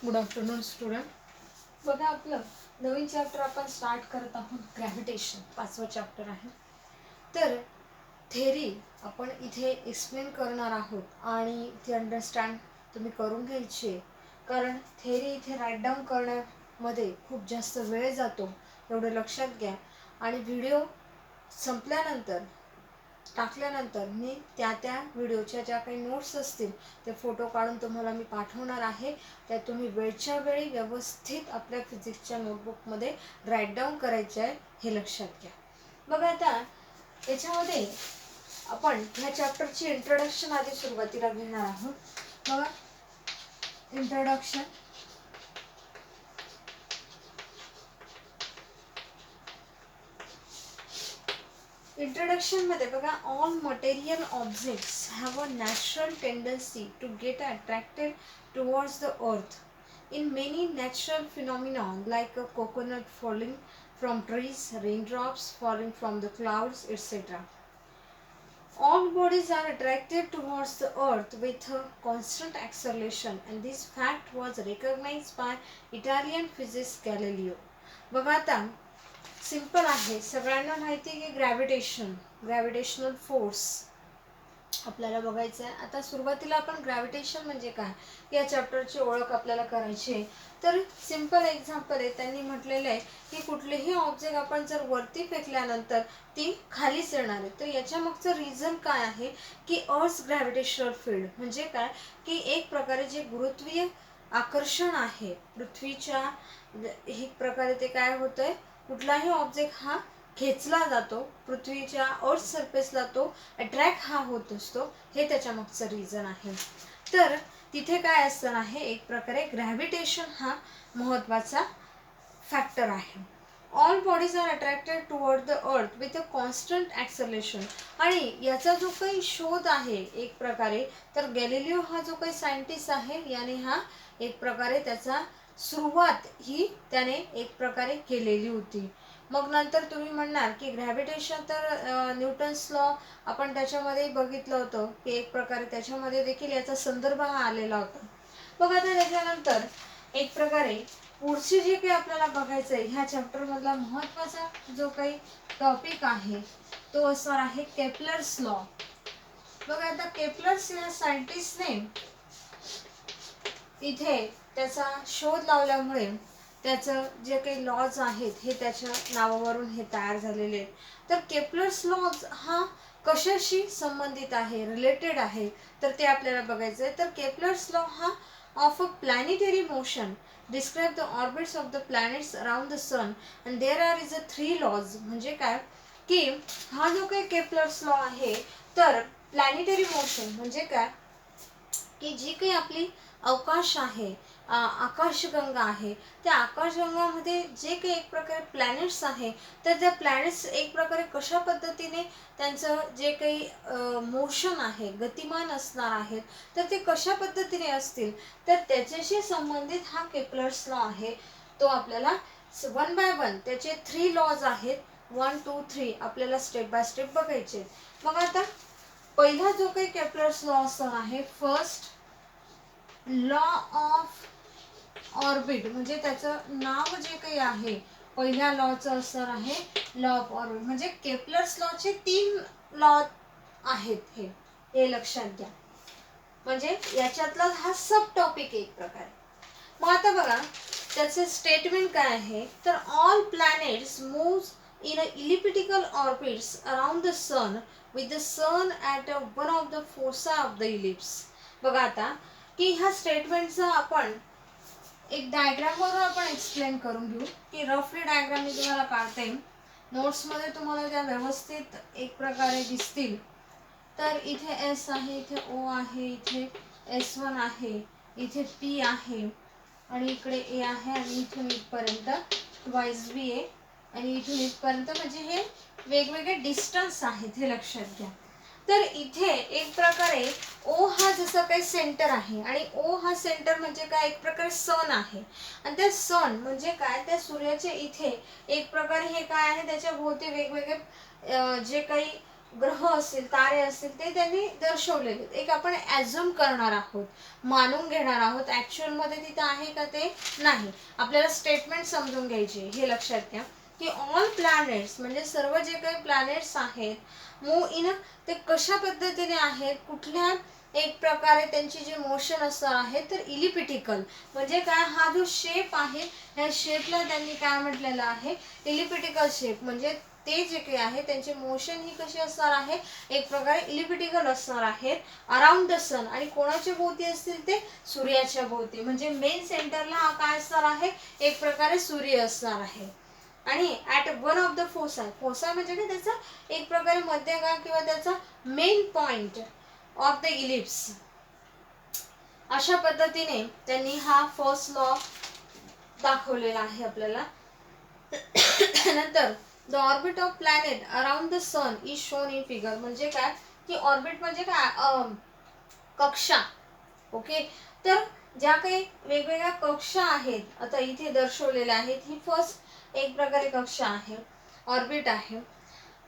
Good afternoon student. बघा आपलं नवीन chapter आपण स्टार्ट करत आहोत. ग्रॅव्हिटेशन 5वं चॅप्टर आहे. तर थेरी आपण इथे एक्सप्लेन करणार आहोत आणि ती अंडरस्टँड तुम्ही करून घ्यायची, कारण थेरी इथे राईट डाऊन करण्यामध्ये खूप जास्त वेळ जातो, एवढं लक्षात घ्या. आणि व्हिडिओ संपल्यानंतर टाकल्यानंतर मी त्या व्हिडिओच्या ज्या काही नोट्स असतील ते फोटो काढून तुम्हाला मी पाठवणार आहे. त्या तुम्ही वेळच्या वेळी व्यवस्थित आपल्या फिजिक्सच्या नोटबुकमध्ये राईट डाऊन करायचे आहे, हे लक्षात घ्या. बघा आता याच्यामध्ये आपण ह्या चॅप्टरची इंट्रोडक्शन आधी सुरुवातीला घेणार आहोत. बघा इंट्रोडक्शन. इंट्रोडक्शन मध्ये बघा, all material objects have a natural tendency to get attracted towards the earth in many natural phenomena like a coconut falling from trees, raindrops falling from the clouds, etc. All bodies are attracted towards the earth with a constant acceleration, and this fact was recognized by Italian physicist Galileo. बघा आता simple आहे, सगळ्यांना माहिती आहे की gravitational force आपल्याला बघायचं आहे. आता सुरुवातीला आपण ग्रॅव्हिटेशन म्हणजे काय या चॅप्टरची ओळख आपल्याला करायची आहे. तर सिंपल एक्झाम्पल आहे, त्यांनी म्हटलेलं आहे की कुठलेही ऑब्जेक्ट आपण जर वरती फेकल्यानंतर ती खालीच येणार आहे. तर याच्या मागचं रिझन काय आहे की अर्थ ग्रॅव्हिटेशनल फील्ड म्हणजे काय की एक प्रकारे जे गुरुत्वीय आकर्षण आहे पृथ्वीच्या, एक प्रकारे ते काय होतंय, कुठलाही ऑब्जेक्ट हा खेचला जातो पृथ्वीच्या अर्थ सरफेसला, तो अट्रॅक्ट हा होत असतो, हे त्याच्या मागचं रिझन आहे. तर तिथे काय असतं आहे, एक प्रकारे ग्रॅव्हिटेशन हा महत्त्वाचा फॅक्टर आहे. All bodies are attracted toward the earth with a constant acceleration. आणि याचा जो काही शोध आहे एक प्रकारे, तर गॅलिलिओ हा जो काही सायंटिस्ट आहे याने हा एक प्रकारे त्याचा सुरुवात ही त्याने एक प्रकारे केलेली होती. मग नंतर तुम्ही म्हणणार की ग्रॅव्हिटेशन तर न्यूटन्स लॉ आपण त्याच्यामध्ये बघितलं होतं की एक प्रकारे त्याच्यामध्ये देखील याचा संदर्भ हा आलेला होता. बघा आता त्याच्यानंतर एक प्रकारे पुढचे जे काही आपल्याला बघायचं आहे ह्या चॅप्टरमधला महत्त्वाचा जो काही टॉपिक आहे तो असणार आहे केपलर्स लॉ. बघा आता केपलर्स या सायंटिस्टने इथे त्याचा शोध लावल्यामुळे त्याचं जे काही लॉज आहेत हे त्याच्या नावावरून हे तयार झालेले आहेत. तर केपलर्स लॉज हा कशाशी संबंधित आहे, रिलेटेड आहे, तर ते आपल्याला बघायचं आहे. तर केपलर्स लॉ हा of a planetary motion describe the orbits of the planets around the sun and there are is a 3 laws. म्हणजे काय की हा जो काही केपलर्स लॉ आहे, तर प्लॅनेटरी मोशन म्हणजे काय की जी काही आपली अवकाश आहे, आकाशगंगा आहे, त्या आकाशगंगामध्ये जे काही एक प्रकारे प्लॅनेट्स आहे, तर त्या प्लॅनेट्स एक प्रकारे कशा पद्धतीने त्यांचं जे काही मोशन आहे, गतिमान असणार आहेत, तर ते कशा पद्धतीने असतील, तर त्याच्याशी संबंधित हा केपलर्स लॉ आहे. तो आपल्याला 1 बाय 1 त्याचे 3 लॉज आहेत, 1 2 3 आपल्याला स्टेप बाय स्टेप बघायचे. मग आता पहिला जो काही केपलर्स लॉ असणार आहे, फर्स्ट लॉ ऑफ ऑर्बिट, म्हणजे त्याचं नाव जे काही आहे पहिल्या लॉचं असणार आहे लॉ ऑफ ऑर्बिट. म्हणजे केपलर्स लॉचे 3 लॉ आहेत, हे लक्षात घ्या. म्हणजे याच्यातला हा सब टॉपिक एक प्रकारे. मग आता बघा त्याचे स्टेटमेंट काय आहे, तर all planets moves in a elliptical orbits around the sun with the sun at one of the foci of the ellipse. बघा आता की ह्या स्टेटमेंटचा आपण एक डायग्राम वरून आपण एक्सप्लेन करून घेऊ की रफली डायग्राम मी तुम्हाला काढते, नोट्समध्ये तुम्हाला त्या व्यवस्थित एक प्रकारे दिसतील. तर इथे एस आहे, इथे ओ आहे, इथे S1 आहे, इथे P आहे आणि इकडे ए आहे आणि इथून इथपर्यंत वाईज बी आहे आणि इथून इथपर्यंत, म्हणजे हे वेगवेगळे डिस्टन्स आहेत, हे लक्षात घ्या. तर इथे एक प्रकारे ओ हा जसं काही सेंटर आहे आणि ओ हा सेंटर म्हणजे काय एक प्रकारे सन आहे आणि त्या सन म्हणजे काय त्या सूर्याचे इथे एक प्रकारे हे काय आहे त्याच्या भोवती वेगवेगळे जे काही ग्रह असतील, तारे असतील, ते त्यांनी दर्शवलेले. एक आपण ॲझ्युम करणार आहोत, मानून घेणार आहोत. ॲक्च्युअलमध्ये तिथं आहे का ते नाही. आपल्याला स्टेटमेंट समजून घ्यायची, हे लक्षात घ्या की ऑल प्लॅनेट्स म्हणजे सर्व जे काही प्लॅनेट्स आहेत मूव्ह इन, ते कशा पद्धतीने आहेत, कुठल्या एक प्रकारे त्यांची जी मोशन असणार आहे तर इलिप्टिकल. म्हणजे काय, हा जो शेप आहे ह्या शेपला त्यांनी काय म्हटलेलं आहे, इलिप्टिकल शेप. म्हणजे ते जे काही आहे त्यांचे मोशन ही कशी असणार आहे, एक प्रकारे इलिप्टिकल असणार आहेत अराउंड द सन. आणि कोणाच्या भोवती असतील ते, सूर्याच्या भोवती. म्हणजे मेन सेंटरला हा काय असणार आहे, एक प्रकारे सूर्य असणार आहे. आणि ॲट वन ऑफ द फोसाय, फोसाय म्हणजे काय, त्याचा एक प्रकारे मध्यभाग किंवा त्याचा main point of the ellipse. अशा पद्धतीने त्यांनी हा फर्स्ट लॉ दाखवलेला आहे आपल्याला. नंतर the orbit of planet around the sun is shown in figure. म्हणजे काय की ऑर्बिट म्हणजे काय, कक्षा. ओके, तर ज्या काही वेगवेगळ्या कक्षा आहेत, आता इथे दर्शवलेल्या आहेत, ही फर्स्ट एक प्रकारे कक्षा आहे, ऑर्बिट आहे.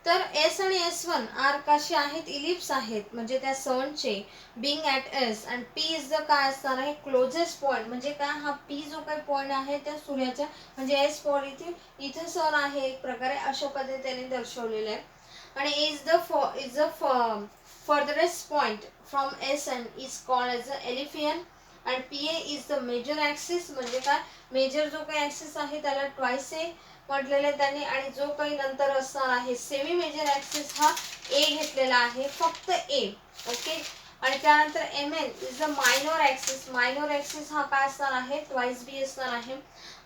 तर एस आणि S1 आर कसे आहेत, इलिप्स आहेत. म्हणजे त्या सनचे being at S and P is the काय असणार आहे, क्लोजेस्ट पॉईंट. म्हणजे काय, हा पी जो काही पॉईंट आहे त्या सूर्याच्या, म्हणजे एस पॉईंट इथे सन आहे एक प्रकारे, अशा पद्धतीने दर्शवलेलं आहे. आणि is the furthest point from S and is called as a एलिफियन. आणि P A is the major axis. म्हणजे काय, मेजर जो काही ॲक्सिस आहे त्याला ट्वाइस ए म्हटलेले त्यांनी. आणि जो काही नंतर असणार आहे सेमी मेजर ॲक्सिस हा ए घेतलेला आहे, फक्त ए. ओके, आणि त्यानंतर M N is the minor axis. Minor axis हा काय असणार आहे, ट्वाइस बी असणार आहे.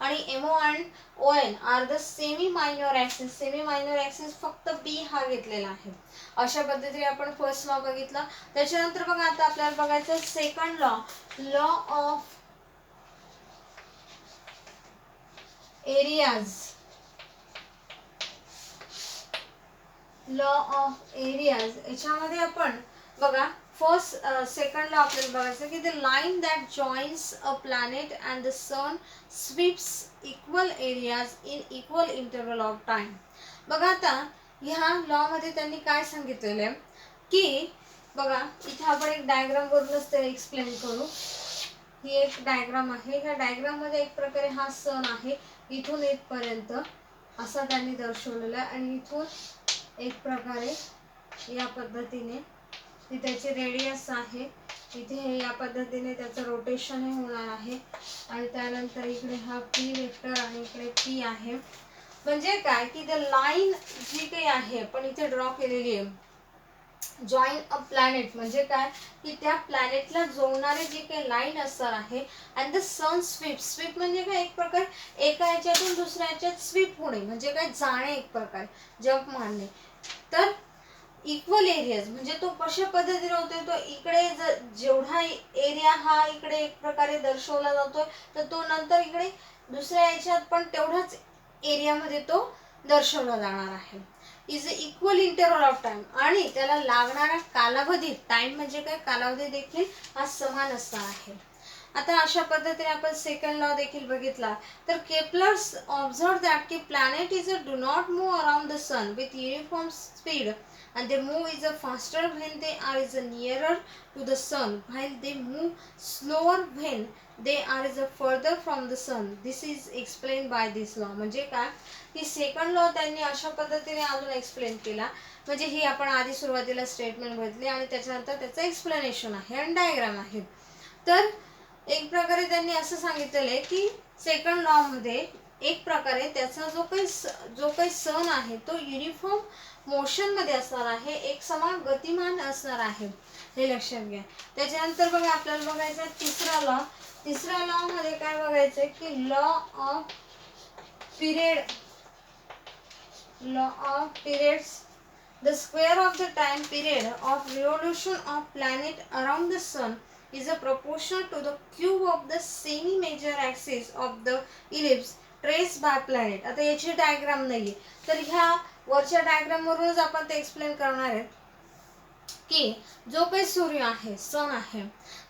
आणि MO and O N are the semi minor axis. Semi minor axis फक्त बी हा घेतलेला आहे. अशा पद्धतीने आपण फर्स्ट लॉ बघितला. त्याच्यानंतर बघा आता आपल्याला बघायचं second law, law of areas. Law of areas याच्यामध्ये आपण बघा फर्स्ट सेकंड लॉ आपल्याला बघायचं की the line that joins a planet and the sun sweeps equal areas in equal interval of time. बघा आता ह्या लॉ मध्ये त्यांनी काय सांगितलेलं आहे की बघा इथे आपण एक डायग्राम वरूनच ते एक्सप्लेन करू. ही एक डायग्राम आहे. ह्या डायग्राम मध्ये एक प्रकारे हा सन आहे, इथून इथपर्यंत असा त्यांनी दर्शवलेला आहे. आणि इथून एक प्रकारे या पद्धतीने ती त्याची रेडियस आहे. इथे हे या पद्धतीने त्याचं रोटेशन हे होणार आहे. आणि त्यानंतर इकडे हा पी वेक्टर आणि इकडे पी आहे. म्हणजे काय की द लाईन जी काही आहे आपण इथे ड्रॉ केलेली आहे, जॉईन अ प्लॅनेट. म्हणजे काय की त्या प्लॅनेटला जोडणारे जे काही लाईन असणार आहे. And the sun sweep. Sweep म्हणजे काय, एक प्रकार एका ह्याच्यातून दुसऱ्या ह्याच्यात स्वीप होणे. म्हणजे काय, जाणे, एक प्रकार जंप मारणे. तर इक्वल एरियाज म्हणजे तो कशा पद्धतीने होतोय, तो इकडे जेवढा एरिया हा इकडे एक प्रकारे दर्शवला जातोय, तर तो नंतर इकडे दुसऱ्या याच्यात पण तेवढाच एरियामध्ये तो दर्शवला जाणार आहे. Is a equal interval of time. आणि त्याला लागणारा कालावधी, टाइम म्हणजे काय, कालावधी देखील हा समान असणार आहे. आता अशा पद्धतीने आपण सेकंड लॉ देखील बघितला. तर केप्लर्स ऑब्झर्व दॅट की planet is a do not move around the sun with uniform speed and they move is a faster when they are is a nearer to the sun, while they move slower when they are is a further from the sun. This is explained by this law. म्हणजे काय की second law त्यांनी अशा पद्धतीने अजून explain केला. म्हणजे ही आपण आधी सुरुवातीला स्टेटमेंट बघितली आणि त्याच्यानंतर त्याचं एक्सप्लेनेशन आहे आणि डायग्राम आहे. तर एक प्रकारे त्यांनी असं सांगितलेलं आहे की सेकंड लॉ मध्ये एक प्रकारे त्याचा जो काही सन आहे तो युनिफॉर्म मोशन मध्ये असणार आहे, एक समान गतिमान असणार आहे, हे लक्षात घ्या. त्याच्यानंतर बघा आपल्याला बघायचं तिसरा लॉ. तिसऱ्या लॉ मध्ये काय बघायचंय की law of period. Law of periods. The square of the time period of revolution of planet around the sun is a proportional to the cube of the semi major axis of the ellipse traced by planet. आता याची diagram नाहीये, तर ह्या वरच्या diagram वरूनच आपण ते explain करणार आहे की जो काही सूर्य आहे, सन आहे,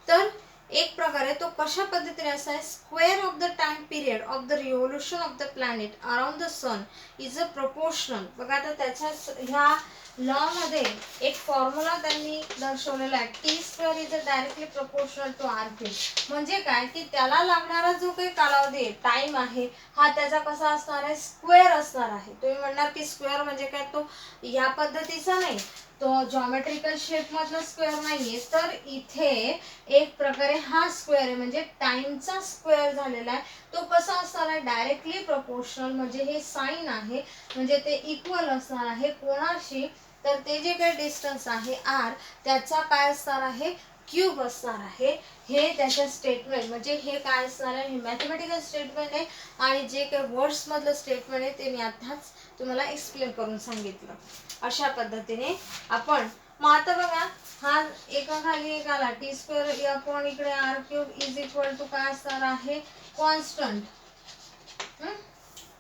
तर एक प्रकारे तो कशा पद्धतीने असा आहे, square of the time period of the revolution of the planet around the sun is a proportional. बघा आता त्याच्या ह्या लॉ मध्ये एक फॉर्म्युला त्यांनी दर्शवलेला आहे, T square is directly proportional to R cube. म्हणजे काय की त्याला लागणारा जो काही कालावधी आहे, टाइम आहे, हा त्याचा कसा असणार आहे, स्क्वेअर असणार आहे. तुम्ही म्हणणार की स्क्वेअर म्हणजे काय, तो या पद्धतीचा नाही, तो जॉमेट्रिकल शेप मधला स्क्वेअर नाहीये, तर इथे एक प्रकारे हा स्क्वेअर आहे, म्हणजे टाइमचा स्क्वेअर झालेला आहे. तो कसा असणार आहे, डायरेक्टली प्रोपोर्शनल, म्हणजे हे साइन आहे, म्हणजे ते इक्वल असणार आहे कोणाशी, तर ते जे काही डिस्टन्स आहे आर, त्याचा काय असणार आहे, क्यूब असणार आहे. हे त्याच्या स्टेटमेंट, म्हणजे हे काय असणार आहे, हे मॅथमॅटिकल स्टेटमेंट आहे. आणि जे काही वर्ड्स मधलं स्टेटमेंट आहे ते मी आताच तुम्हाला एक्सप्लेन करून सांगितलं. अशा पद्धतीने आपण, मग आता बघा, हा एका खाली एक आला, टी स्क्वेअर अपॉन इकडे R cube is equal to काय असणार आहे, कॉन्स्टंट.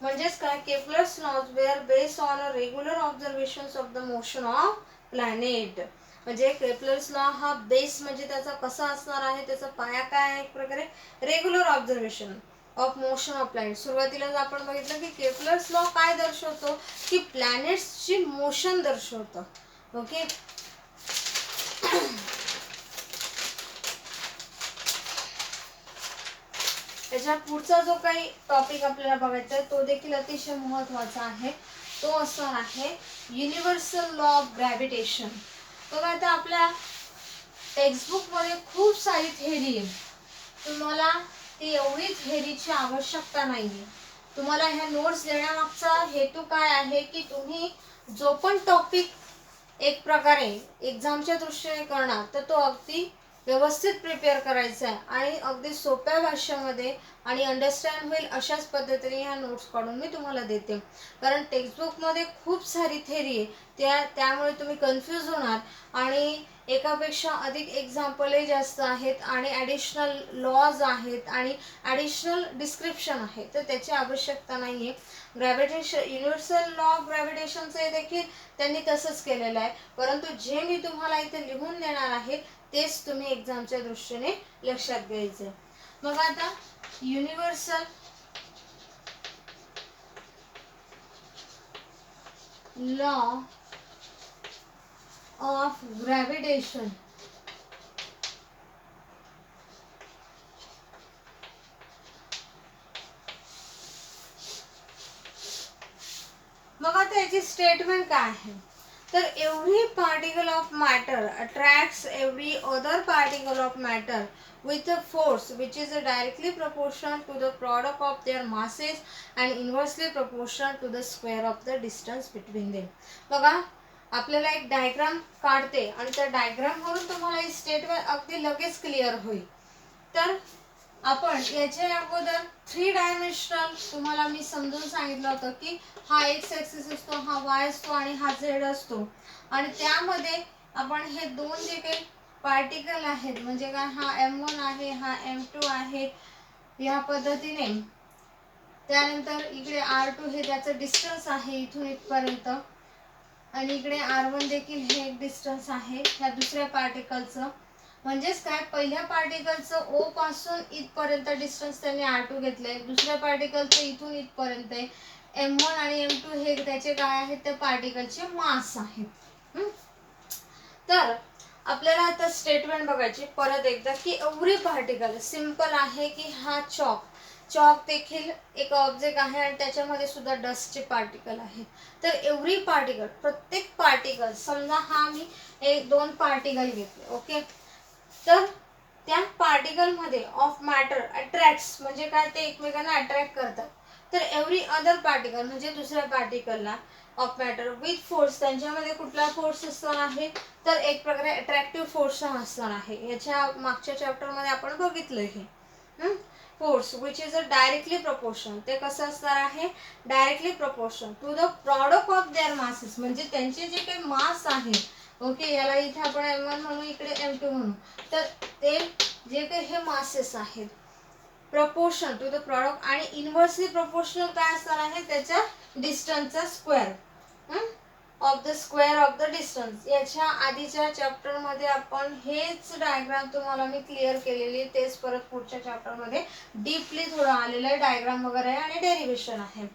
म्हणजेच काय, Kepler's laws were based on a regular observations of the motion of planet. म्हणजे केप्लर्स लॉ हा बेस, म्हणजे त्याचा कसा असणार आहे, त्याचा पाया काय आहे, एक प्रकारे regular observation of motion of planet. सुरुवातीलाच आपण बघितलं की केप्लर्स लॉ काय दर्शवतो, की प्लॅनेट्सची मोशन दर्शवतं. ओके. त्याच्या पुढचा जो काही टॉपिक आपल्याला बघायचा आहे तो देखील अतिशय महत्त्वाचा आहे. तो असणार आहे युनिव्हर्सल लॉ ऑफ ग्रॅव्हिटेशन. बघा, आता आपल्या टेक्स्टबुकमध्ये खूप सारी थेरी आहे, तुम्हाला ती एवढी थेरीची आवश्यकता नाही आहे. तुम्हाला ह्या नोट्स देण्यामागचा हेतू काय आहे, की तुम्ही जो पण टॉपिक एक प्रकारे एक्झामच्या दृष्टीने करणार, तर तो अगदी व्यवस्थित प्रिपेअर करायचा आहे आणि अगदी सोप्या भाषेमध्ये आणि अंडरस्टँड होईल अशाच पद्धतीने ह्या नोट्स काढून मी तुम्हाला देते. कारण टेक्स्टबुकमध्ये खूप सारी थेरी आहे, त्यामुळे तुम्ही कन्फ्यूज होणार आणि एकापेक्षा अधिक एक्झाम्पलही जास्त आहेत आणि ॲडिशनल लॉज आहेत आणि ॲडिशनल डिस्क्रिप्शन आहे, तर त्याची आवश्यकता नाही आहे. ग्रॅव्हिटेशन, युनिव्हर्सल लॉ ऑफ ग्रॅव्हिटेशनचे देखील त्यांनी तसंच केलेलं आहे, परंतु जे मी तुम्हाला इथे लिहून देणार आहे तेच तुम्ही एक्झामच्या दृष्टीने लक्षात घ्यायचं. मग आता युनिव्हर्सल लॉ ऑफ ग्रॅव्हिटेशन. मग आता याची स्टेटमेंट काय आहे, तर every particle of matter attracts every other particle of matter with a force which is directly proportional to the product of their masses and inversely proportional to the square of the distance between them. बघा, आपल्याला एक diagram काढते आणि त्या diagram वरून तुम्हाला ही statement अगदी लगेच क्लिअर होईल. तर आपण याच्या अगोदर 3 डायमेन्शनल तुम्हाला मी समजून सांगितलं होतं की हा एक्स ॲक्सिस असतो, हा वाय असतो आणि हा झेड असतो. आणि त्यामध्ये आपण हे दोन जे काही पार्टिकल आहेत, म्हणजे काय, हा M1 आहे, हा M2 आहे, या पद्धतीने. त्यानंतर इकडे R2 हे त्याचं डिस्टन्स आहे इथून इथपर्यंत, आणि इकडे R1 देखील हे एक डिस्टन्स आहे ह्या दुसऱ्या पार्टिकलचं. म्हणजेच काय, पहिल्या पार्टिकलचं O पासून इथपर्यंत डिस्टन्स त्यांनी R2 घेतलंय, दुसऱ्या पार्टिकलचं इथून इथपर्यंत आहे. M1 आणि M2 हे त्याचे काय आहेत, त्या पार्टिकलचे मास आहेत. तर आपल्याला आता स्टेटमेंट बघायची परत एकदा, की एव्हरी पार्टिकल, सिंपल आहे की हा चॉक देखील एक ऑब्जेक्ट आहे आणि त्याच्यामध्ये सुद्धा डस्टचे पार्टिकल आहेत. तर एव्हरी पार्टिकल, प्रत्येक पार्टिकल, समजा हा मी एक 2 पार्टिकल घेतले, ओके, तर त्या पार्टिकलमध्ये ऑफ मॅटर अट्रॅक्ट्स, म्हणजे काय, ते एकमेकांना अट्रॅक्ट करतात. तर एव्हरी अदर पार्टिकल म्हणजे दुसऱ्या पार्टिकलला ऑफ मॅटर विथ फोर्स, त्यांच्यामध्ये कुठला फोर्स असणार आहे, तर एक प्रकारे अट्रॅक्टिव्ह फोर्स असणार आहे. याच्या मागच्या चॅप्टरमध्ये आपण बघितलं हे force which is a directly proportional. ते कसं असणार आहे, directly proportional to the product of their masses, म्हणजे त्यांचे जे काही मास आहे, ओके, याला इथे आपण M1 म्हणू, इकडे M2 म्हणू, तर ते जे काही हे मासेस आहेत प्रपोर्शन टू द प्रॉडक्ट, आणि इन्व्हर्सली प्रोपोर्शनल काय असणार आहे, त्याच्या डिस्टन्सचा square of the square of the distance. याच्या आधीच्या चॅप्टरमध्ये आपण हेच डायग्राम तुम्हाला मी क्लिअर केलेली आहे, तेच परत पुढच्या चॅप्टरमध्ये डीपली थोडं आलेलं आहे, डायग्राम वगैरे आणि डेरिव्हेशन आहे.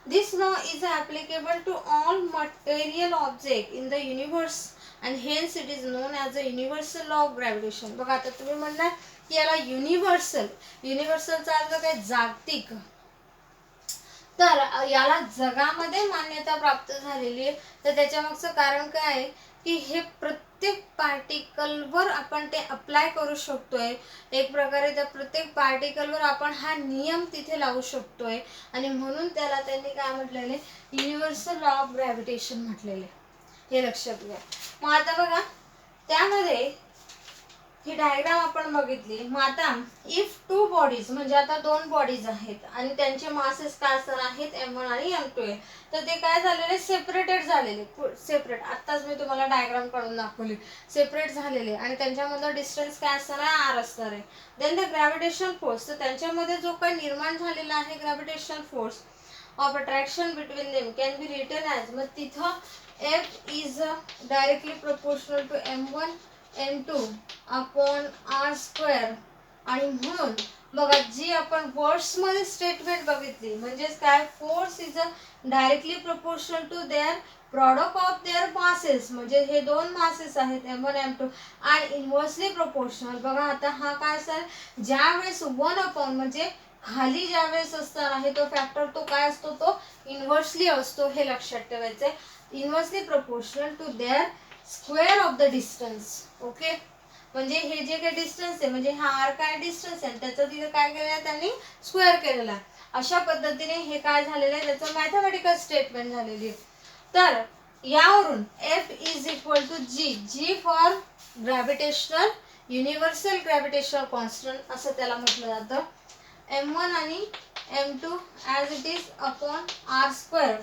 This law is applicable to all material object in the universe and hence it is known as the universal law of gravitation. बघा आता तुम्ही म्हणणार की याला युनिव्हर्सलचा अर्थ काय जागतिक, तर याला जगामध्ये मान्यता प्राप्त झालेली आहे. तर त्याच्या मागचं कारण काय आहे की हे प्रत्येक पार्टिकलवर आपण ते अप्लाय करू शकतोय. एक प्रकारे त्या प्रत्येक पार्टिकलवर आपण हा नियम तिथे लावू शकतोय आणि म्हणून त्याला त्यांनी काय म्हटलेले युनिव्हर्सल लॉ ऑफ ग्रॅव्हिटेशन म्हटलेले. हे लक्षात घ्या. मग आता बघा त्यामध्ये ही डायग्राम आपण बघितली. मग आता इफ टू बॉडीज म्हणजे आता दोन बॉडीज आहेत आणि त्यांचे मासेस काय असणार आहेत m1 आणि m2 आहे. तर ते काय झालेले सेपरेटेड झालेले, सेपरेट आत्ताच मी तुम्हाला डायग्राम काढून दाखवली, सेपरेट झालेले आणि त्यांच्यामध्ये डिस्टन्स काय असणार आहे r असणार आहे. देन द ग्रॅव्हिटेशन फोर्स, तर त्यांच्यामध्ये जो काही निर्माण झालेला आहे gravitation force of attraction between them can be written as, मग तिथं F is directly proportional to m1 m2 upon r square. आणि म्हणून बघा जी आपण वर्ड्स मध्ये स्टेटमेंट बघितली म्हणजेच काय force is directly proportional to their product of their masses, म्हणजे हे दोन मासेस आहेत m1 m2 आणि इनव्हर्सली प्रोपोर्शनल. बघा आता हा काय असेल ज्या वेळेस 1 अपॉन म्हणजे खाली ज्या वेळेस असणार आहे तो फॅक्टर तो काय असतो तो इनव्हर्सली असतो. हे लक्षात ठेवायचं आहे. Inversely proportional to their square of the distance. Okay, म्हणजे हे जे काही डिस्टन्स आहे म्हणजे हा r काय डिस्टन्स आहे त्याचं तिथे काय केलेलं आहे त्यांनी स्क्वेअर केलेला आहे. अशा पद्धतीने हे काय झालेलं आहे त्याचं मॅथमॅटिकल स्टेटमेंट झालेली आहे. तर यावरून F is equal to G for gravitational universal gravitational constant असं त्याला म्हटलं जातं. m1 आणि m2 as it is upon r square.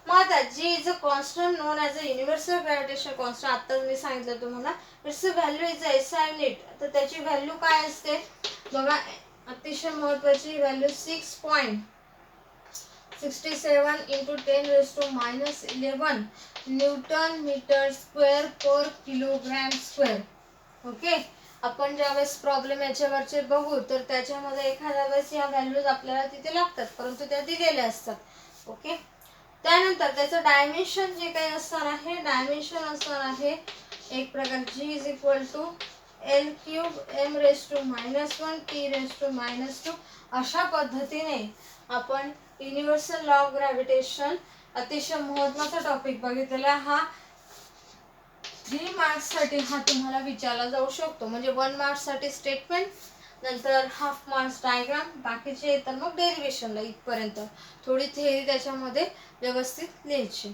मग आता G is a constant known as a universal gravitational constant, आता मी सांगितलं तुम्हाला it's a value is SI unit. तर त्याची व्हॅल्यू काय असते बघा अतिशय महत्त्वाची value 6.67 into 10⁻⁻11 newton metre square per kilogram square. Okay, आपण ज्यावेळेस प्रॉब्लेम याच्यावरचे बघू तर त्याच्यामध्ये एखाद्या वेळेस या व्हॅल्यूज आपल्याला तिथे लागतात परंतु त्या दिलेल्या असतात. ओके, त्यानंतर त्याचं डायमेन्शन जे काही असणार आहे डायमेन्शन असणार आहे एक प्रकार g is equal to L³ m⁻⁻1 t⁻⁻2. अशा पद्धतीने आपण युनिव्हर्सल लॉ ऑफ ग्रॅव्हिटेशन अतिशय महत्त्वाचा टॉपिक बघितलेला. हा 3 मार्क्ससाठी हा तुम्हाला विचारला जाऊ शकतो. म्हणजे 1 मार्क्ससाठी स्टेटमेंट, नंतर हाफ मार्क्स डायग्राम, बाकीचे तर मग डेरिवेशनला इथपर्यंत थोडी थेअरी त्याच्यामध्ये व्यवस्थित लिहायची.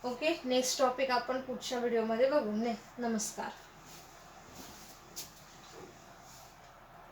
ओके, नेक्स्ट टॉपिक आपण पुढच्या व्हिडिओमध्ये बघू. नमस्कार.